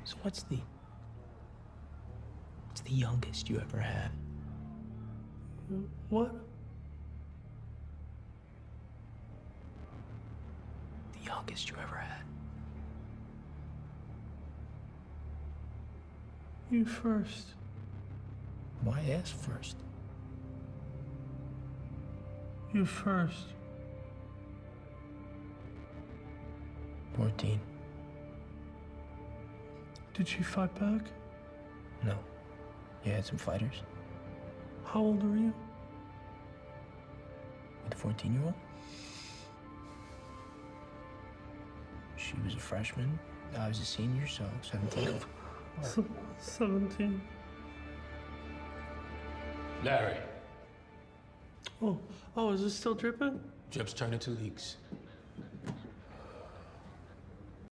So what's the youngest you ever had? What? The youngest you ever had. You first. Why ask first? You first. 14. Did she fight back? No. You had some fighters? How old are you? With a 14-year-old? She was a freshman. I was a senior, so 17. 17. Larry, Oh, is it still dripping? drips turn into leaks.